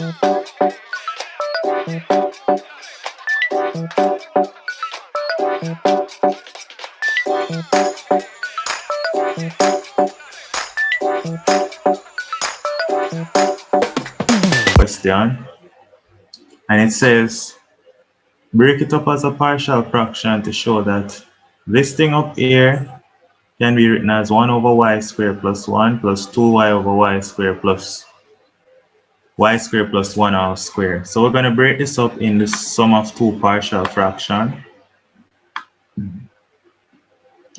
Question, and it says break it up as a partial fraction to show that this thing up here can be written as 1 over y squared plus 1 plus 2y over y squared plus y squared plus 1 all squared. So we're going to break this up in the sum of two partial fractions.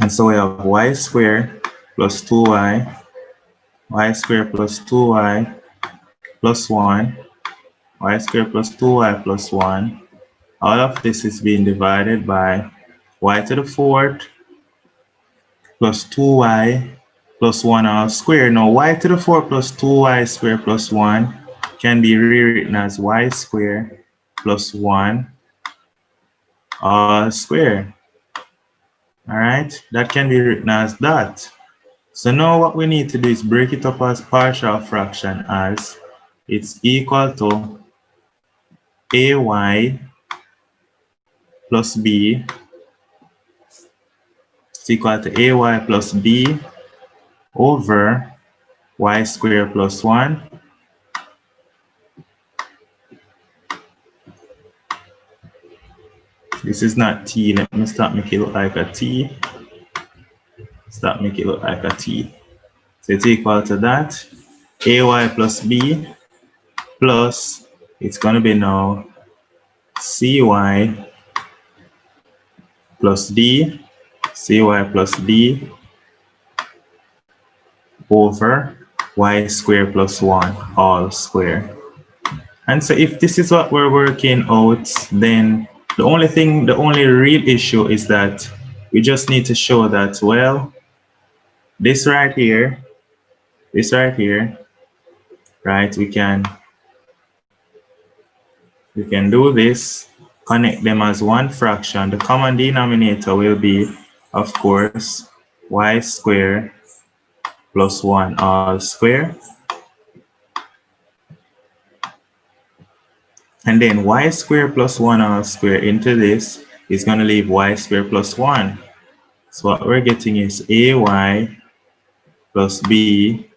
And so we have y squared plus 2y, y squared plus 2y plus 1, y squared plus 2y plus 1. All of this is being divided by y to the fourth plus 2y plus 1 all squared. Now y to the fourth plus 2y squared plus 1 can be rewritten as y squared plus 1 all squared. All right, that can be written as that. So now what we need to do is break it up as partial fraction as it's equal to ay plus b. It's equal to ay plus b over y squared plus 1 This is not t. Let me start make it look like a t. Start make it look like a t. So it's equal to that. Ay plus b plus, it's going to be now cy plus d, cy plus d over y squared plus 1 all square. And so if this is what we're working out, then the only real issue is that we just need to show that, well, this right here, right, we can do this, connect them as one fraction. The common denominator will be, of course, y squared plus 1 all square. And then y squared plus 1 all square into this is going to leave y squared plus 1. So what we're getting is ay plus b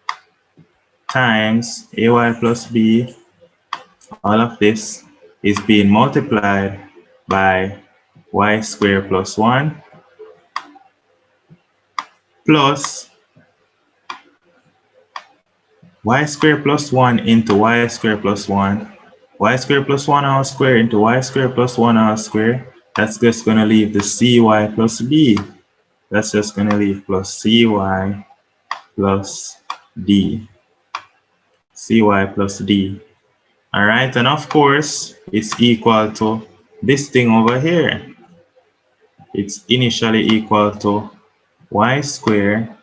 times ay plus b. All of this is being multiplied by y squared plus 1 plus y squared plus 1 into y squared plus 1. Y squared plus 1 all square into y squared plus 1 all square. That's just going to leave the cy plus b. That's just going to leave plus cy plus d. Cy plus d. All right, and of course, it's equal to this thing over here. It's initially equal to y squared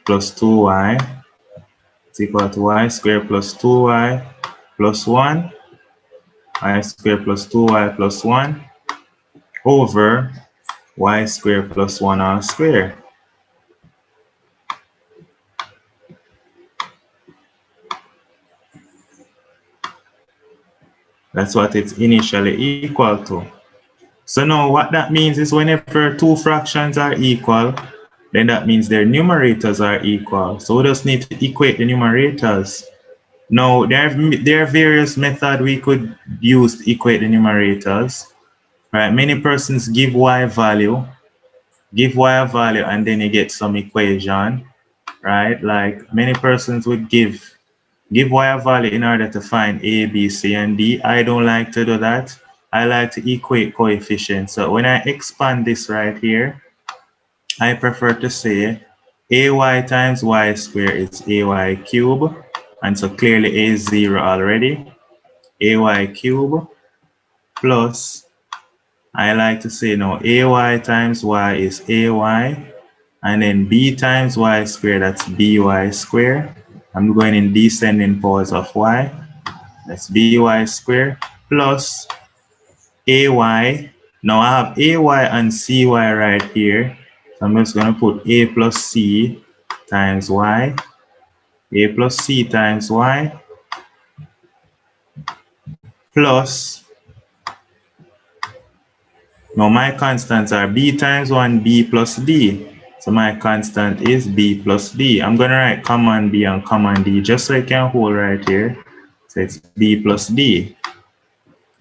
plus 2y. It's equal to y squared plus 2y plus 1. Y squared plus 2y plus 1 over y squared plus 1 all square. That's what it's initially equal to. So now what that means is whenever two fractions are equal, then that means their numerators are equal. So we just need to equate the numerators. Now, there are various methods we could use to equate the numerators. Right? Many persons give y a value, and then you get some equation. Right? Like many persons would give y a value in order to find a, b, c, and d. I don't like to do that. I like to equate coefficients. So when I expand this right here, I prefer to say ay times y squared is ay cubed. And so clearly a is 0 already. Ay cubed plus, I like to say now ay times y is ay. And then b times y squared, that's by squared. I'm going in descending powers of y. That's by squared plus ay. Now I have ay and cy right here. So I'm just going to put a plus c times y. A plus c times y plus, now my constants are b times 1, b plus d. So my constant is b plus d. I'm going to write common b and common d just so I can hold right here. So it's b plus d,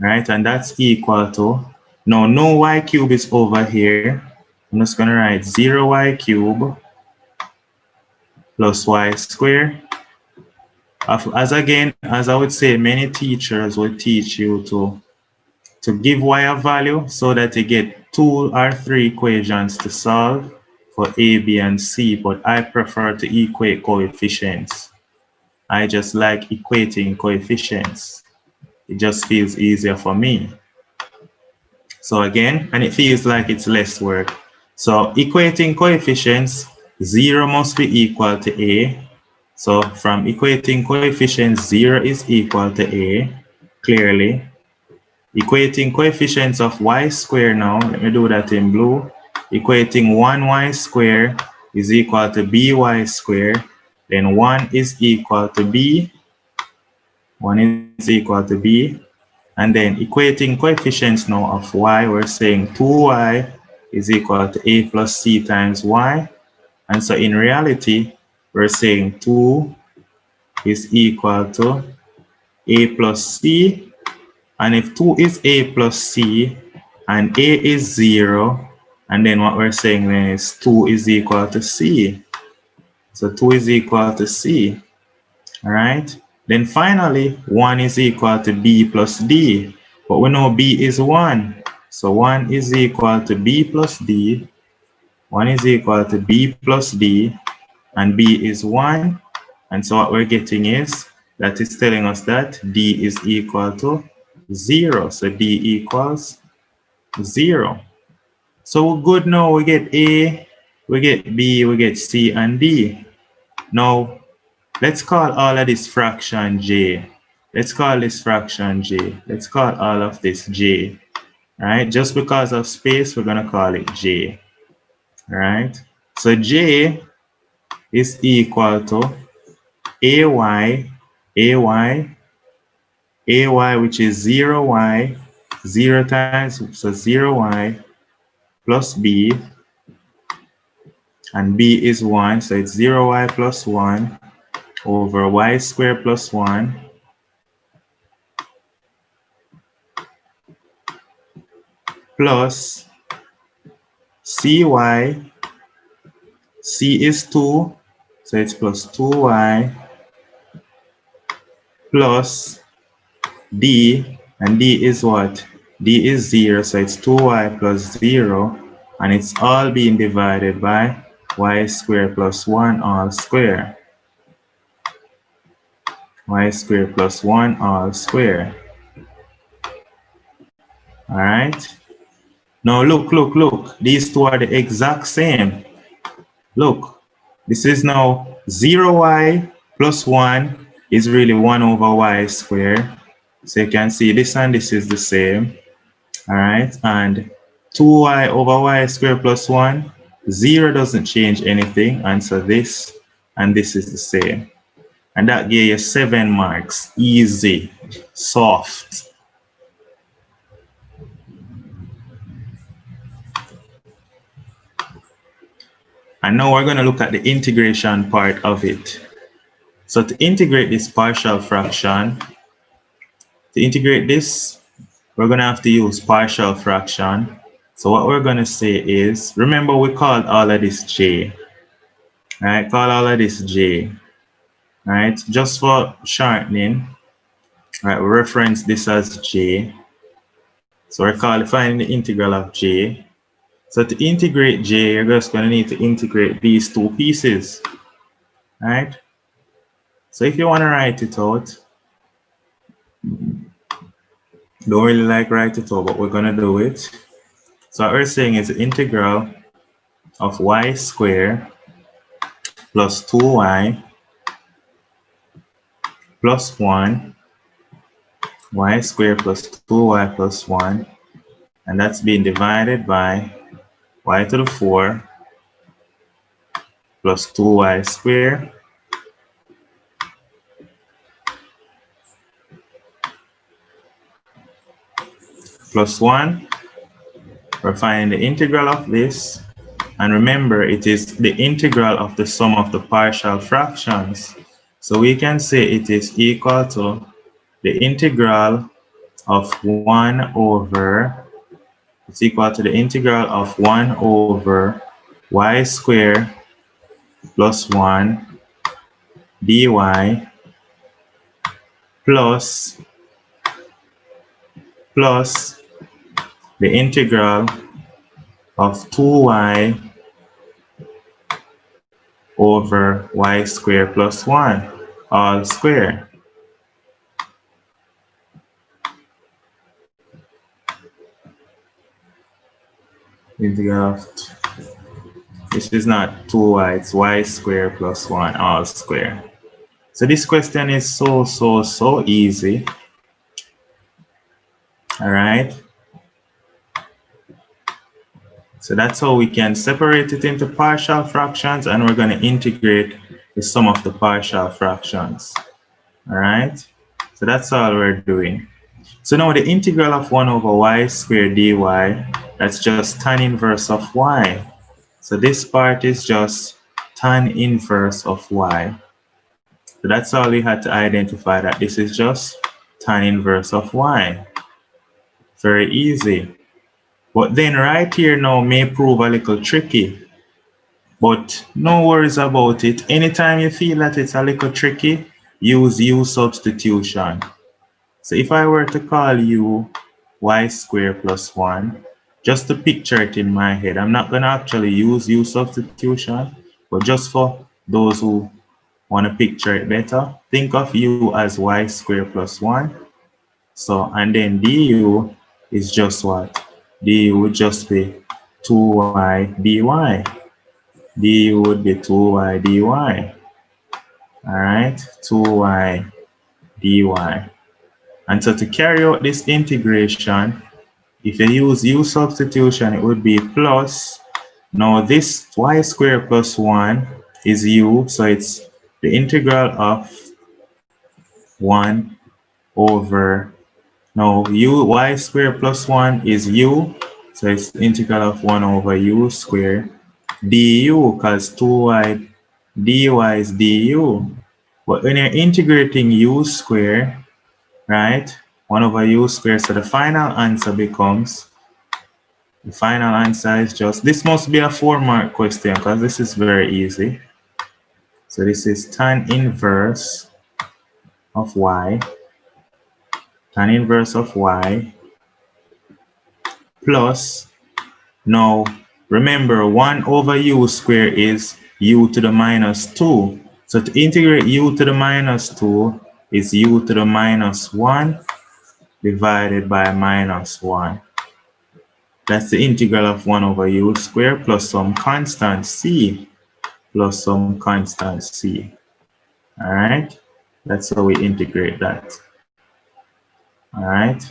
right? And that's equal to, now no y cube is over here. I'm just going to write 0y cube plus y squared. As again, as I would say, many teachers will teach you to give y a value so that you get 2 or 3 equations to solve for a, b, and c, but I prefer to equate coefficients. I just like equating coefficients. It just feels easier for me. So again, and it feels like it's less work. So equating coefficients, 0 must be equal to a. So from equating coefficients, 0 is equal to a, clearly. Equating coefficients of y squared now, let me do that in blue. Equating 1y squared is equal to by squared. Then 1 is equal to b. 1 is equal to b. And then equating coefficients now of y, we're saying 2y is equal to a plus c times y. And so in reality, we're saying 2 is equal to a plus c. And if 2 is a plus c and a is 0, and then what we're saying then is 2 is equal to c. So 2 is equal to c. All right. Then finally, 1 is equal to b plus d. But we know b is 1. So 1 is equal to b plus d. 1 is equal to b plus d. And b is 1. And so what we're getting is, that is telling us that d is equal to 0. So d equals 0. So we're good now. We get a, we get b, we get c, and d. Now, let's call all of this fraction j. Let's call this fraction j. Let's call all of this j. Right? Just because of space, we're going to call it j. Right? So j is equal to ay, which is 0y, 0 times, so 0y plus b, and b is 1, so it's 0y plus 1 over y squared plus 1 plus cy, c is 2, so it's plus 2y plus d, and d is what? D is 0, so it's 2y plus 0, and it's all being divided by y squared plus 1 all square. Y squared plus 1 all square. All right? Now look. These two are the exact same. Look, this is now 0y plus 1 is really 1 over y squared. So you can see this and this is the same. All right, and 2y over y squared plus 1, 0 doesn't change anything, and so this and this is the same. And that gave you 7 marks. Easy, soft. And now we're going to look at the integration part of it. So to integrate this partial fraction, we're going to have to use partial fraction. So what we're going to say is, remember we called all of this j. Right? Call all of this j. Right? Just for shortening, right, we reference this as j. So we're finding the integral of j. So to integrate j, you're just going to need to integrate these two pieces. Right? So if you want to write it out, don't really like write it out, but we're going to do it. So what we're saying is the integral of y squared plus 2y plus 1, y squared plus 2y plus 1, and that's being divided by y to the 4 plus 2y squared plus 1. We're finding the integral of this. And remember, it is the integral of the sum of the partial fractions. So we can say it is equal to the integral of 1 over, it's equal to the integral of 1 over y squared plus 1 dy plus the integral of 2y over y squared plus 1 all square. Integral of, this is not 2y, it's y squared plus 1 all square. So this question is so easy. All right. So that's how we can separate it into partial fractions, and we're going to integrate the sum of the partial fractions. All right. So that's all we're doing. So now the integral of 1 over y squared dy, that's just tan inverse of y. So this part is just tan inverse of y. So that's all we had to identify, that this is just tan inverse of y. Very easy. But then right here now may prove a little tricky. But no worries about it. Anytime you feel that it's a little tricky, use u substitution. So if I were to call u y squared plus 1, just to picture it in my head, I'm not going to actually use u substitution, but just for those who want to picture it better, think of u as y squared plus 1. So, and then du is just what? Du would just be 2y dy. Du would be 2y dy. All right, 2y dy. And so to carry out this integration, if you use u substitution, it would be plus. Now this y squared plus 1 is u, so it's the integral of 1 over, now y squared plus 1 is u, so it's the integral of 1 over u squared du, because 2y dy is du. But when you're integrating u squared, right, 1 over u squared, so the final answer becomes, the final answer is just, this must be a 4-mark question because this is very easy. So this is tan inverse of y, tan inverse of y, plus, now remember 1 over u squared is u to the minus 2. So to integrate u to the minus 2 is u to the minus 1 divided by minus 1. That's the integral of 1 over u squared plus some constant c, plus some constant c. All right, that's how we integrate that. All right,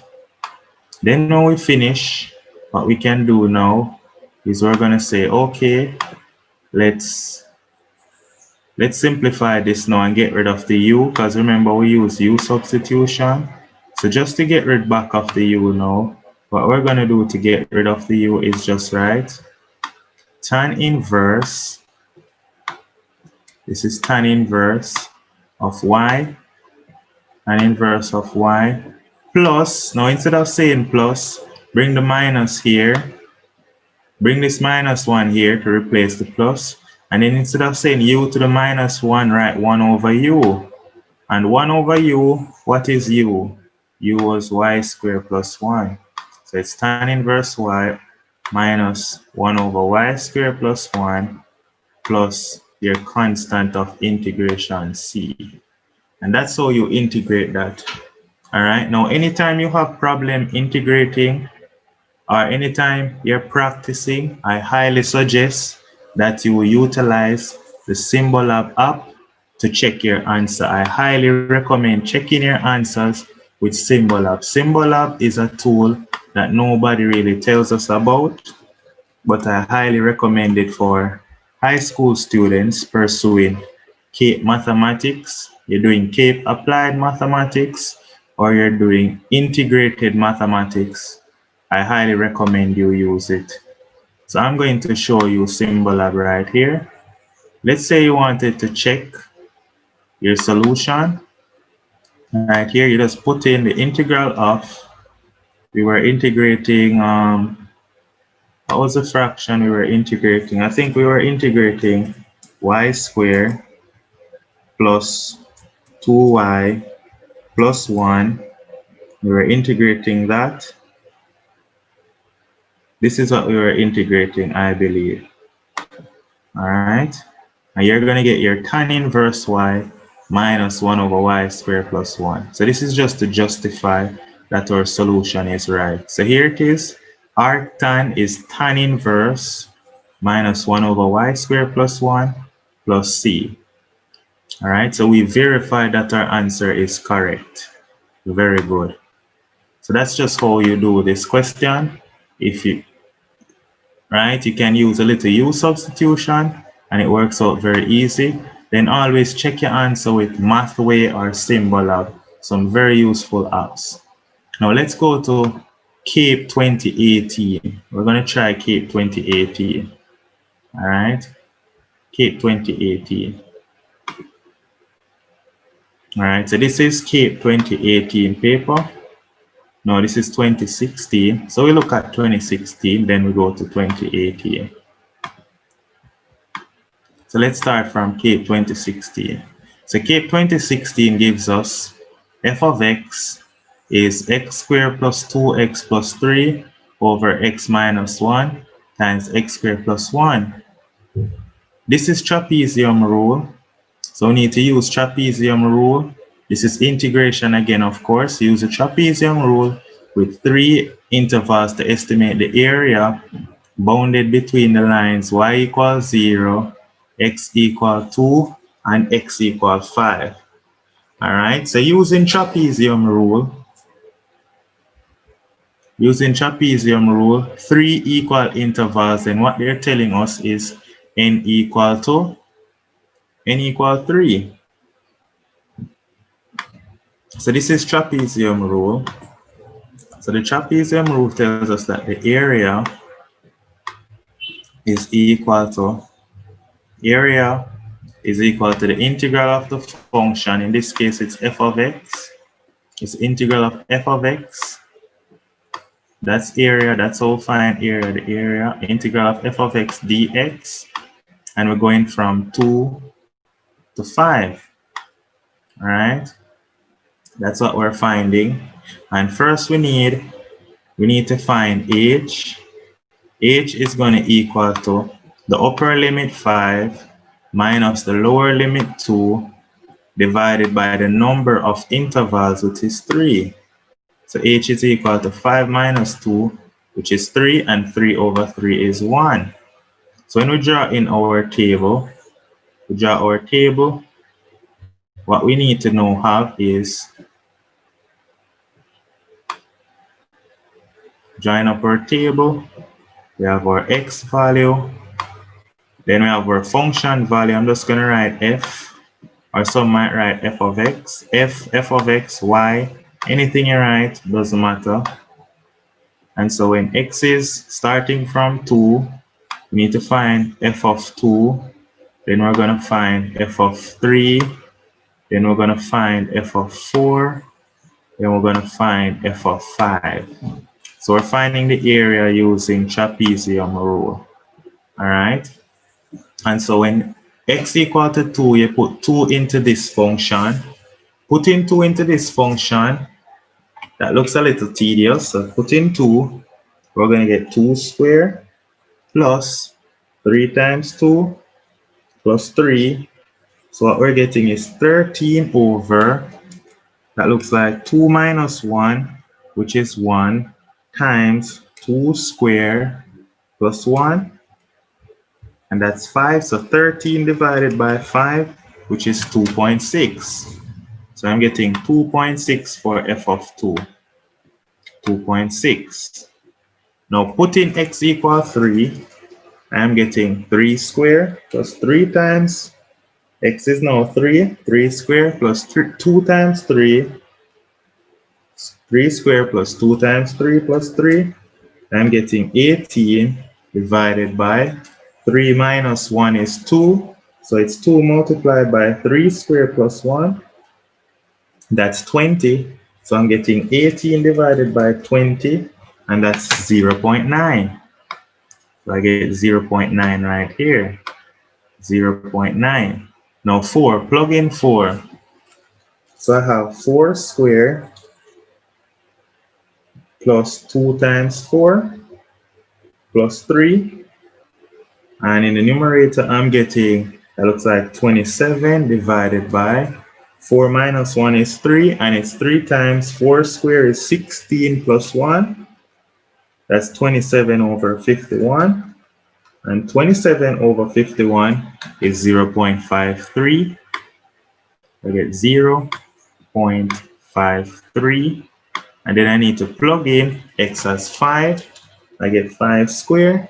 then when we finish, what we can do now is we're going to say, okay, let's simplify this now and get rid of the u, because remember we use u substitution. So just to get rid back of the u now, what we're going to do to get rid of the u is just write tan inverse, this is tan inverse of y, tan inverse of y, plus, now instead of saying plus, bring the minus here, bring this minus 1 here to replace the plus, and then instead of saying u to the minus 1, write 1 over u. And 1 over u, what is u? U was y squared plus 1. So it's tan inverse y minus 1 over y squared plus 1 plus your constant of integration c. And that's how you integrate that. All right, now anytime you have problem integrating or anytime you're practicing, I highly suggest that you utilize the Symbolab app to check your answer. I highly recommend checking your answers with Symbolab. Symbolab is a tool that nobody really tells us about, but I highly recommend it for high school students pursuing CAPE mathematics. You're doing CAPE applied mathematics, or you're doing integrated mathematics, I highly recommend you use it. So I'm going to show you Symbolab right here. Let's say you wanted to check your solution. Right here, you just put in the integral of, we were integrating, what was the fraction we were integrating? I think we were integrating y squared plus 2y plus 1. We were integrating that. This is what we were integrating, I believe. All right. And you're going to get your tan inverse y minus 1 over y squared plus 1. So this is just to justify that our solution is right. So here it is. Arctan is tan inverse minus 1 over y squared plus 1 plus c. All right. So we verified that our answer is correct. Very good. So that's just how you do this question. If you, right, you can use a little U substitution and it works out very easy. Then always check your answer with Mathway or Symbolab, some very useful apps. Now let's go to CAPE 2018. We're going to try CAPE 2018. All right, CAPE 2018. All right, so this is CAPE 2018 paper. No, this is 2016. So we look at 2016, then we go to 2018. So let's start from CAPE 2016. So CAPE 2016 gives us f of x is x squared plus 2x plus 3 over x minus 1 times x squared plus 1. This is trapezium rule. So we need to use trapezium rule. This is integration again, of course. Use the trapezium rule with 3 intervals to estimate the area bounded between the lines y equals 0, x equals 2, and x equals 5. All right, so using trapezium rule, 3 equal intervals, and what they're telling us is n equal 3. So this is trapezium rule. So the trapezium rule tells us that the area is equal to the integral of the function. In this case, it's f of x. It's integral of f of x. That's area. That's all fine area. The area integral of f of x dx, and we're going from 2 to 5. All right. That's what we're finding. And first we need to find h. H is going to equal to the upper limit 5 minus the lower limit 2 divided by the number of intervals, which is 3. So h is equal to 5 minus 2, which is 3, and 3 over 3 is 1. So when we draw in our table, what we need to know is join up our table. We have our x value, then we have our function value. I'm just going to write f, or some might write f of x, f of x, y, anything you write, doesn't matter. And so when x is starting from 2, we need to find f of 2, then we're going to find f of 3, then we're going to find f of 4, then we're going to find f of 5. So we're finding the area using trapezium rule. All right. And so when x equal to 2, you put 2 into this function. Putting 2 into this function, that looks a little tedious. So put in 2, we're going to get 2 squared plus 3 times 2 plus 3. So what we're getting is 13 over, that looks like 2 minus 1, which is 1, times 2 squared plus 1. And that's 5. So 13 divided by 5, which is 2.6. So I'm getting 2.6 for f of 2. 2.6. Now put in x equal 3. I'm getting 3 squared plus 3 times x is now 3. 3 squared plus 2 times 3. 3 squared plus 2 times 3 plus 3. I'm getting 18 divided by 3 minus 1 is 2. So it's 2 multiplied by 3 squared plus 1. That's 20. So I'm getting 18 divided by 20, and that's 0.9. So I get 0.9 right here. 0.9. Now 4, plug in 4. So I have 4 squared plus 2 times 4 plus 3. And in the numerator, I'm getting, that looks like 27 divided by 4 minus 1 is 3, and it's 3 times 4 squared is 16 plus 1. That's 27 over 51. And 27 over 51 is 0.53. I get 0.53. And then I need to plug in x as 5. I get 5 squared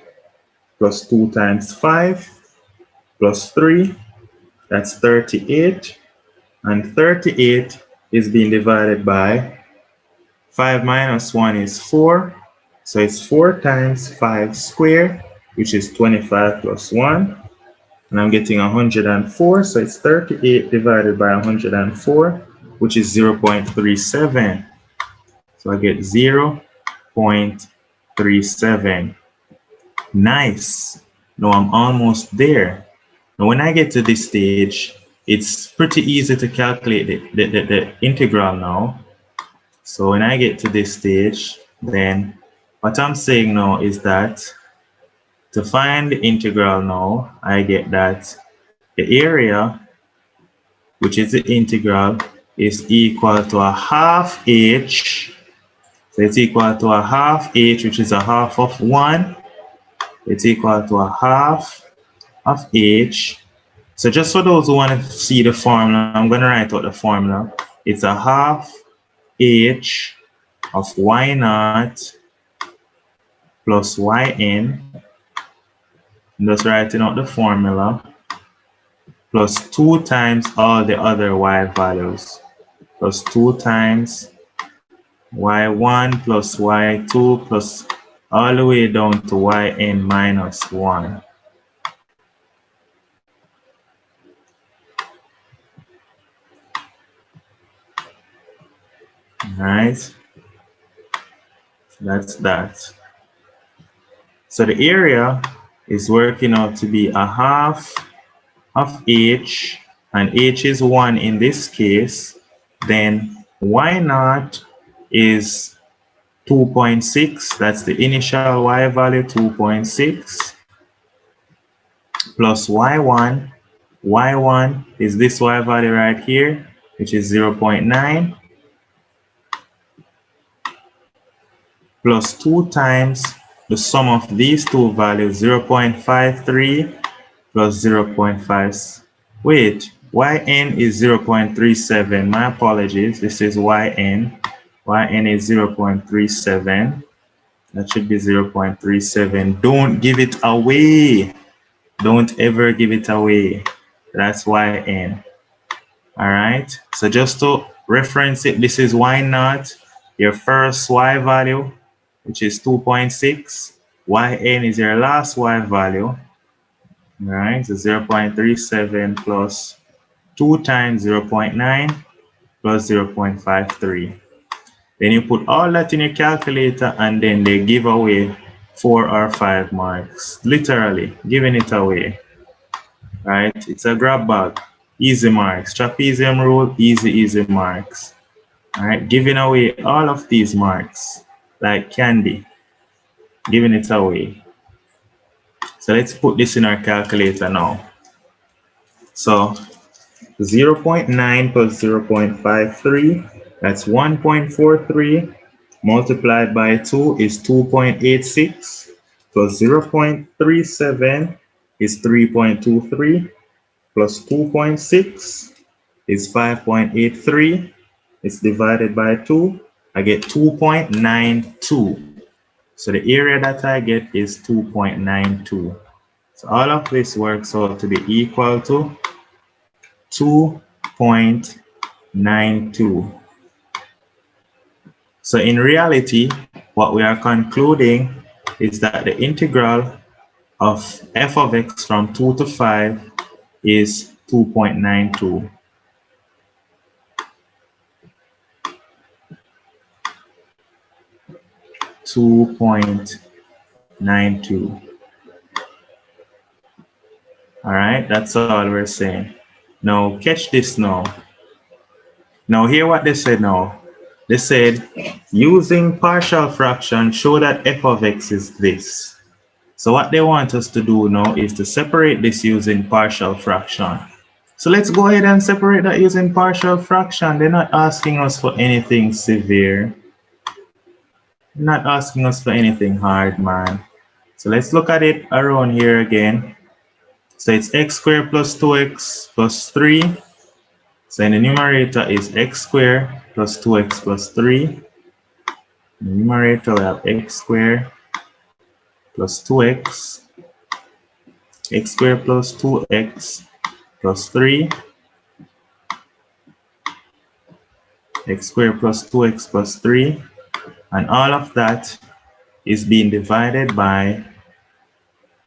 plus 2 times 5 plus 3. That's 38. And 38 is being divided by 5 minus 1 is 4. So it's 4 times 5 squared, which is 25 plus 1. And I'm getting 104. So it's 38 divided by 104, which is 0.37. So I get 0.37. Nice. Now I'm almost there. Now when I get to this stage, it's pretty easy to calculate the integral now. So when I get to this stage, then what I'm saying now is that to find the integral now, I get that the area, which is the integral, is equal to a half h. So it's equal to a half h, which is a half of 1. It's equal to a half of h. So just for those who want to see the formula, I'm going to write out the formula. It's a half h of y naught plus yn. I'm just writing out the formula, plus 2 times all the other y values, plus 2 times y1 plus y2 plus all the way down to yn minus 1. Right? That's that. So the area is working out to be a half of h, and h is 1 in this case. Then y naught is 2.6. That's the initial y value, 2.6. Plus y1. y1 is this y value right here, which is 0.9. Plus 2 times the sum of these two values, 0.53 plus 0.5. Wait, yn is 0.37. My apologies. This is yn. Yn is 0.37. That should be 0.37. Don't give it away. Don't ever give it away. That's yn. All right. So just to reference it, this is y naught, your first y value, which is 2.6. Yn is your last y value. All right. So 0.37 plus 2 times 0.9 plus 0.53. Then you put all that in your calculator, and then they give away 4 or 5 marks. Literally giving it away. Right? It's a grab bag. Easy marks. Trapezium rule, easy marks. All right? Giving away all of these marks like candy. Giving it away. So let's put this in our calculator now. So 0.9 plus 0.53, that's 1.43, multiplied by 2 is 2.86, plus 0.37 is 3.23, plus 2.6 is 5.83. It's divided by 2. I get 2.92. So the area that I get is 2.92. So all of this works out to be equal to 2.92. So in reality, what we are concluding is that the integral of f of x from 2 to 5 is 2.92. All right, that's all we're saying. Now catch this now. Now hear what they said now. They said using partial fraction, show that f of x is this. So what they want us to do now is to separate this using partial fraction. So let's go ahead and separate that using partial fraction. They're not asking us for anything severe. They're not asking us for anything hard, man. So let's look at it around here again. So it's x squared plus 2x plus 3. So in the numerator is x squared plus 2x plus 3. In the numerator we have x squared plus 2x, x squared plus 2x plus 3, x squared plus 2x plus 3, and all of that is being divided by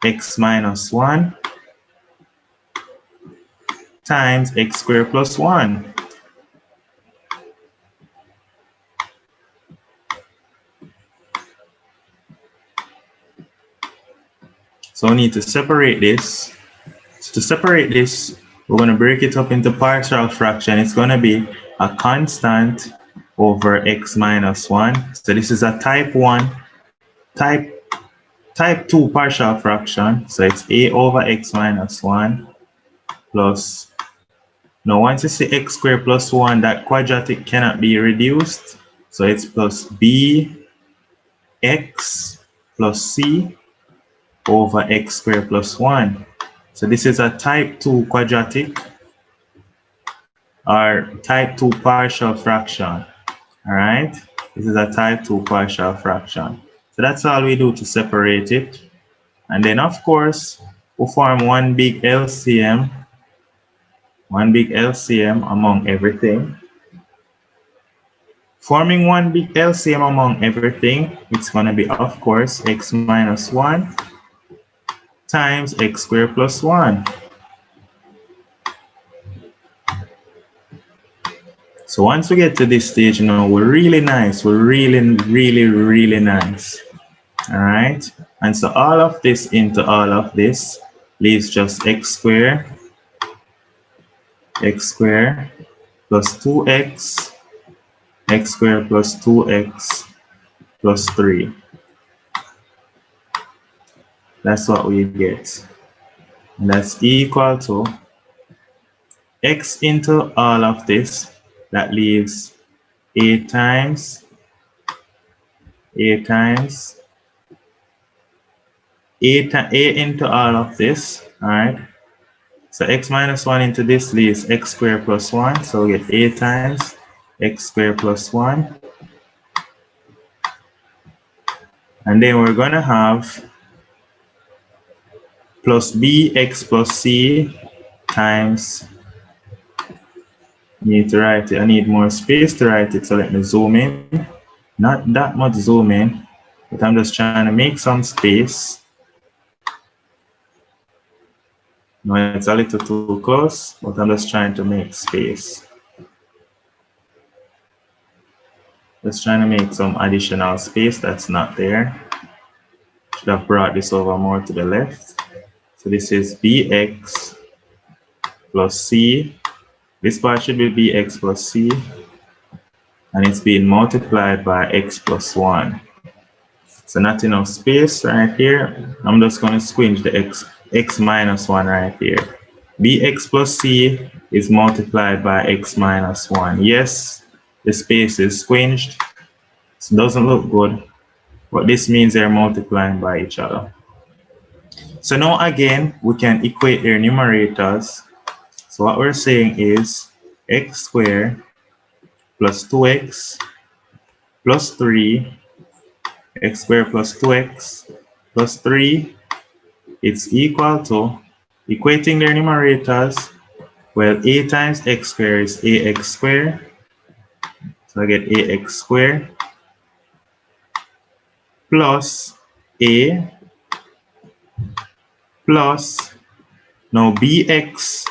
x minus 1 times x squared plus 1. So we need to separate this. To separate this, we're going to break it up into partial fraction. It's going to be a constant over x minus 1. So this is a type 1, type 2 partial fraction. So it's a over x minus 1 plus, now once you see x squared plus 1, that quadratic cannot be reduced. So it's plus b x plus c over x squared plus 1. So this is a type 2 quadratic or type 2 partial fraction. All right, this is a type 2 partial fraction. So that's all we do to separate it. And then of course, we form one big LCM among everything. Forming one big LCM among everything, it's going to be, of course, x minus 1 times x squared plus 1. So once we get to this stage now, we're really nice. We're really nice. All right. And so all of this into all of this leaves just x squared plus 2x, x squared plus 2x plus 3. That's what we get. And that's equal to x into all of this. That leaves a times a into all of this. All right. So x minus 1 into this leaves x squared plus 1. So we get a times x squared plus 1. And then we're going to have plus bx plus c times, I need to write it. I need more space to write it, so let me zoom in. Not that much zoom in, but I'm just trying to make some space. No, it's a little too close, but I'm just trying to make space. Just trying to make some additional space that's not there. Should have brought this over more to the left. So this is bx plus c. This part should be bx plus c. And it's being multiplied by x plus 1. So not enough space right here. I'm just going to squinch the x minus 1 right here. Bx plus c is multiplied by x minus 1. Yes, the space is squinged. It doesn't look good, but this means they're multiplying by each other. So now again, we can equate their numerators. So what we're saying is x squared plus 2x plus 3, x squared plus 2x plus 3, it's equal to, equating their numerators, well, a times x squared is ax squared. So I get ax squared plus a plus, now bx,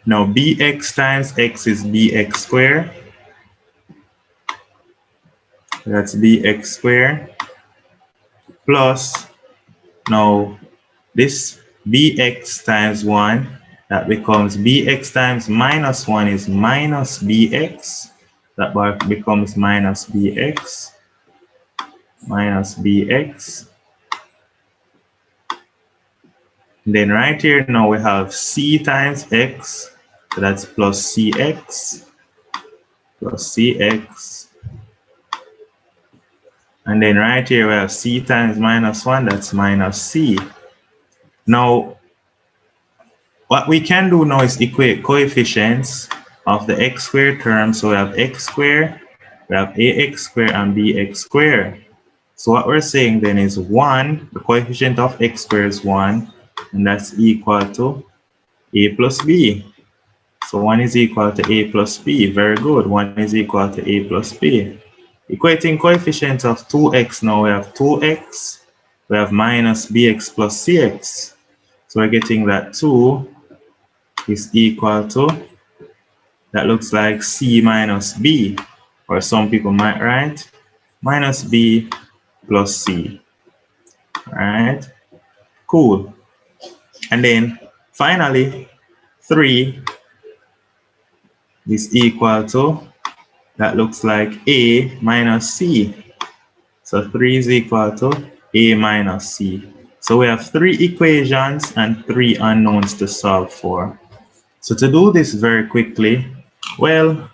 now bx times x is bx squared. That's bx squared plus, now this bx times 1, that becomes bx times minus 1 is minus bx. That becomes minus bx, minus bx. And then right here now we have c times x, so that's plus cx, plus cx. And then right here we have c times minus 1, that's minus c. Now, what we can do now is equate coefficients of the x squared term. So we have x squared, we have ax squared and bx squared. So what we're saying then is 1, the coefficient of x squared is 1, and that's equal to a plus b. So 1 is equal to a plus b. Very good. 1 is equal to a plus b. Equating coefficients of 2x now, we have 2x, we have minus bx plus cx. So we're getting that 2 is equal to, that looks like c minus b, or some people might write minus b plus c. All right, cool. And then finally, 3 is equal to, that looks like a minus c. So 3 is equal to a minus c. So we have 3 equations and 3 unknowns to solve for. So to do this very quickly, well,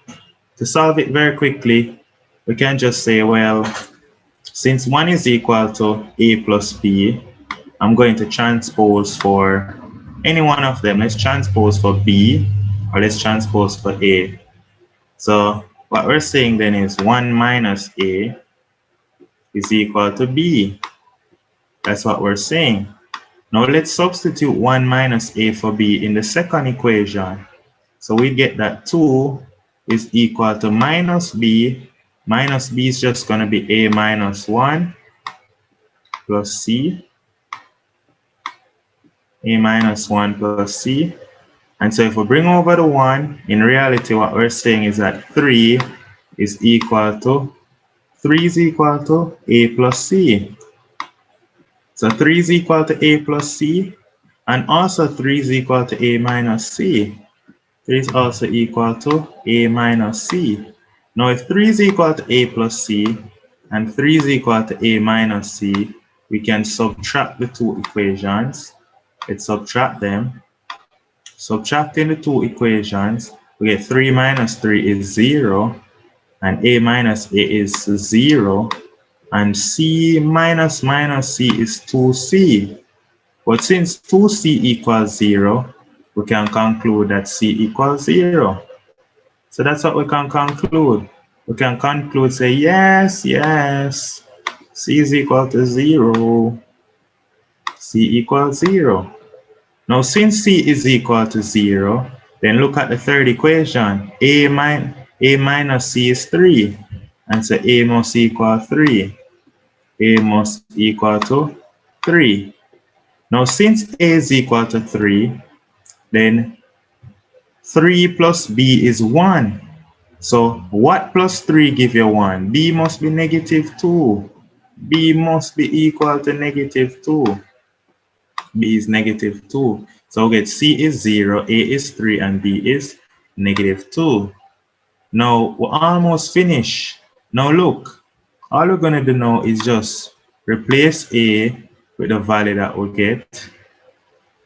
to solve it very quickly, we can just say, well, since 1 is equal to a plus b, I'm going to transpose for any one of them. Let's transpose for b, or let's transpose for a. So what we're saying then is 1 minus a is equal to b. That's what we're saying. Now let's substitute 1 minus a for b in the second equation. So we get that 2 is equal to minus b. Minus b is just going to be a minus 1 plus c. A minus 1 plus c. And so if we bring over the 1, in reality what we're saying is that 3 is equal to a plus c. So 3 is equal to a plus c, and also 3 is equal to a minus c. 3 is also equal to a minus c. Now if 3 is equal to a plus c, and 3 is equal to a minus c, we can subtract the two equations. Let's subtract them. Subtracting the two equations, we get 3 minus 3 is 0, and a minus a is 0, and c minus minus c is 2c. But since 2c equals 0, we can conclude that c equals 0. So that's what we can conclude. We can conclude, say, yes, c is equal to 0. C equals 0. Now, since c is equal to 0, then look at the third equation. A minus c is 3. And so a must equal 3. A must equal to 3. Now, since a is equal to 3, then 3 plus b is 1. So what plus 3 give you 1? B must be negative 2. B must be equal to negative 2. B is negative 2. So we get C is 0, A is 3, and B is negative 2. Now we're almost finished. Now look, all we're going to do now is just replace A with the value that we get.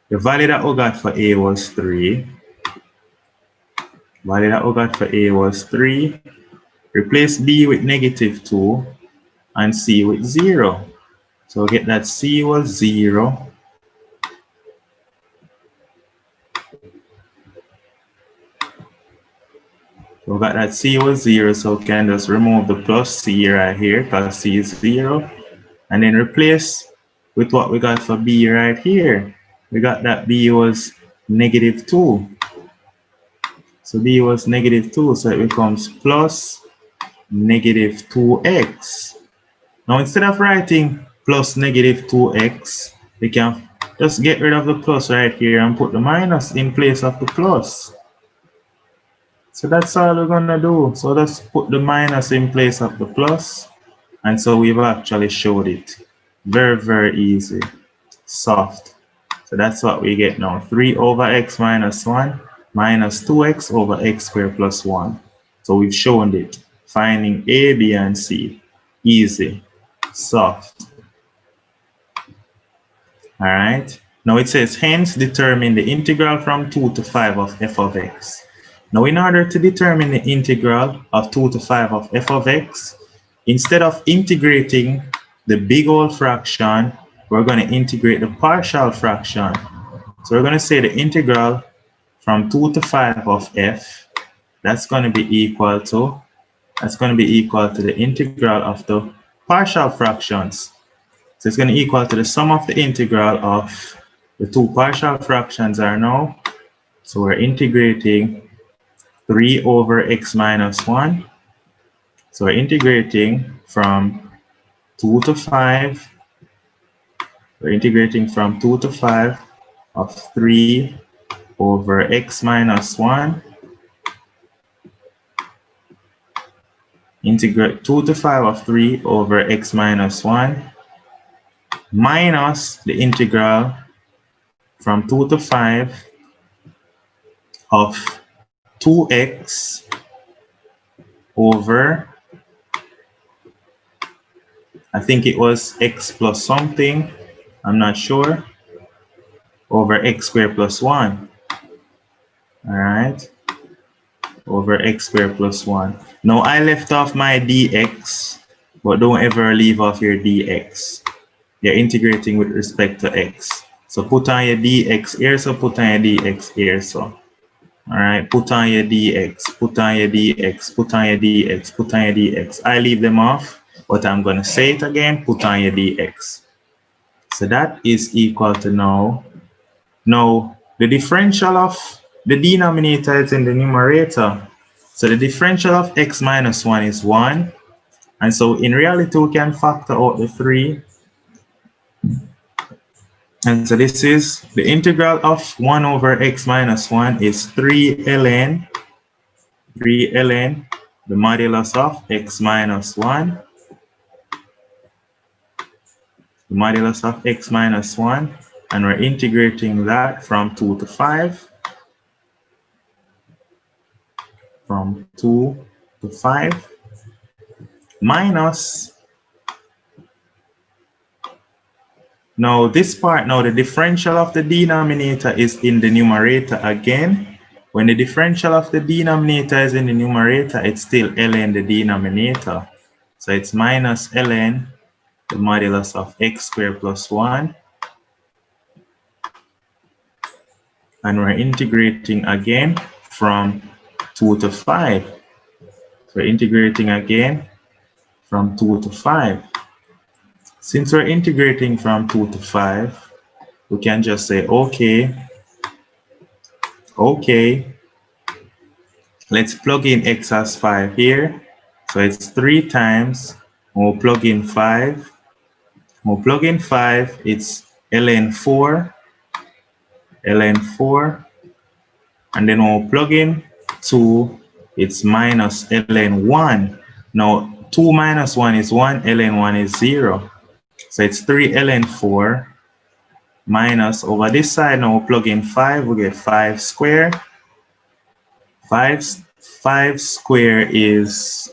The value that we got for A was 3. Value that we got for A was 3. Replace B with negative 2 and C with 0. So we get that C was 0. So we got that C was 0, so we can just remove the plus C right here because C is 0. And then replace with what we got for B right here. We got that B was negative 2. So b was negative 2, so it becomes plus negative 2x. Now instead of writing plus negative 2x, we can just get rid of the plus right here and put the minus in place of the plus. So that's all we're gonna do. So let's put the minus in place of the plus. And so we've actually showed it. Very, very easy. Soft. So that's what we get now. 3 over x minus 1 minus 2x over x squared plus 1. So we've shown it. Finding a, b, and c. Easy. Soft. All right. Now it says, hence determine the integral from 2 to 5 of f of x. Now in order to determine the integral of 2 to 5 of f of x, instead of integrating the big whole fraction, we're going to integrate the partial fraction. So we're going to say the integral from 2 to 5 of f, that's going to be equal to the integral of the partial fractions. So it's going to equal to the sum of the integral of the two partial fractions are now. So we're integrating 3 over x minus 1. So we're integrating from 2 to 5. We're integrating from 2 to 5 of 3 over x minus 1. Integrate 2 to 5 of 3 over x minus 1 minus the integral from 2 to 5 of 2x over, I think it was x plus something, I'm not sure, over x squared plus 1. All right, over x squared plus 1. Now I left off my dx, but don't ever leave off your dx. You're integrating with respect to x. So put on your dx here, so put on your dx here, so. All right, put on your dx, put on your dx, put on your dx, put on your dx. I leave them off, but I'm going to say it again, put on your dx. So that is equal to now the differential of the denominator is in the numerator. So the differential of x minus 1 is 1. And so in reality, we can factor out the 3. And so this is the integral of 1 over x minus 1 is 3 ln, the modulus of x minus 1, the modulus of x minus 1, and we're integrating that from 2 to 5, from 2 to 5, minus, now this part, now the differential of the denominator is in the numerator again. When the differential of the denominator is in the numerator, it's still ln the denominator. So it's minus ln the modulus of x squared plus 1. And we're integrating again from 2 to 5. So we're integrating again from 2 to 5. Since we're integrating from 2 to 5, we can just say, okay, let's plug in x as 5 here. So it's 3 times, we'll plug in 5. We'll plug in 5, it's ln 4, and then we'll plug in 2, it's minus ln 1. Now, 2 minus 1 is 1, ln 1 is 0. So it's 3 ln 4 minus, over this side, now we'll plug in 5, we get 5 squared. 5 squared is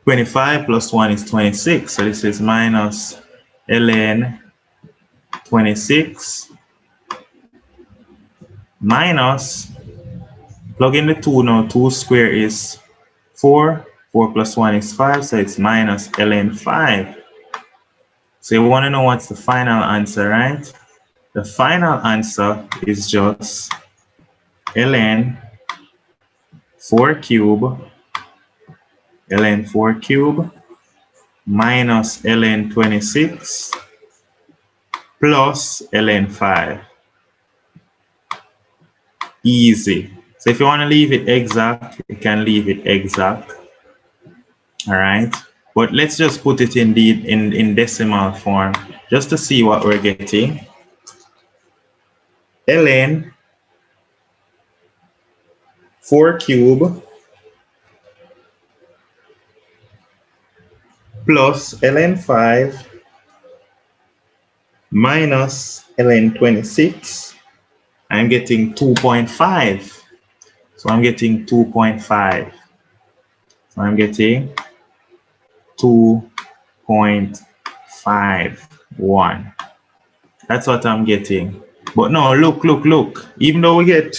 25 plus 1 is 26. So this is minus ln 26 minus, plug in the 2 now, 2 squared is 4, 4 plus 1 is 5, so it's minus ln 5. So you want to know what's the final answer, right? The final answer is just ln 4 cube minus ln 26 plus ln 5. Easy, So if you want to leave it exact, you can leave it exact. All right. But let's just put it in decimal form just to see what we're getting. ln 4 cube plus ln 5 minus ln 26. I'm getting 2.5. So I'm getting 2.5. So I'm getting 2.51. That's what I'm getting. But no, look. Even though we get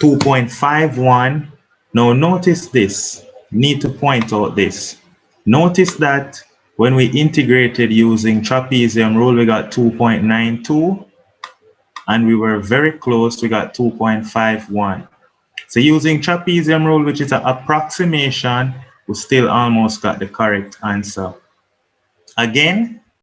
2.51, now notice this. Need to point out this. Notice that when we integrated using trapezium rule, we got 2.92, and we were very close. We got 2.51. So using trapezium rule, which is an approximation, we still almost got the correct answer. Again,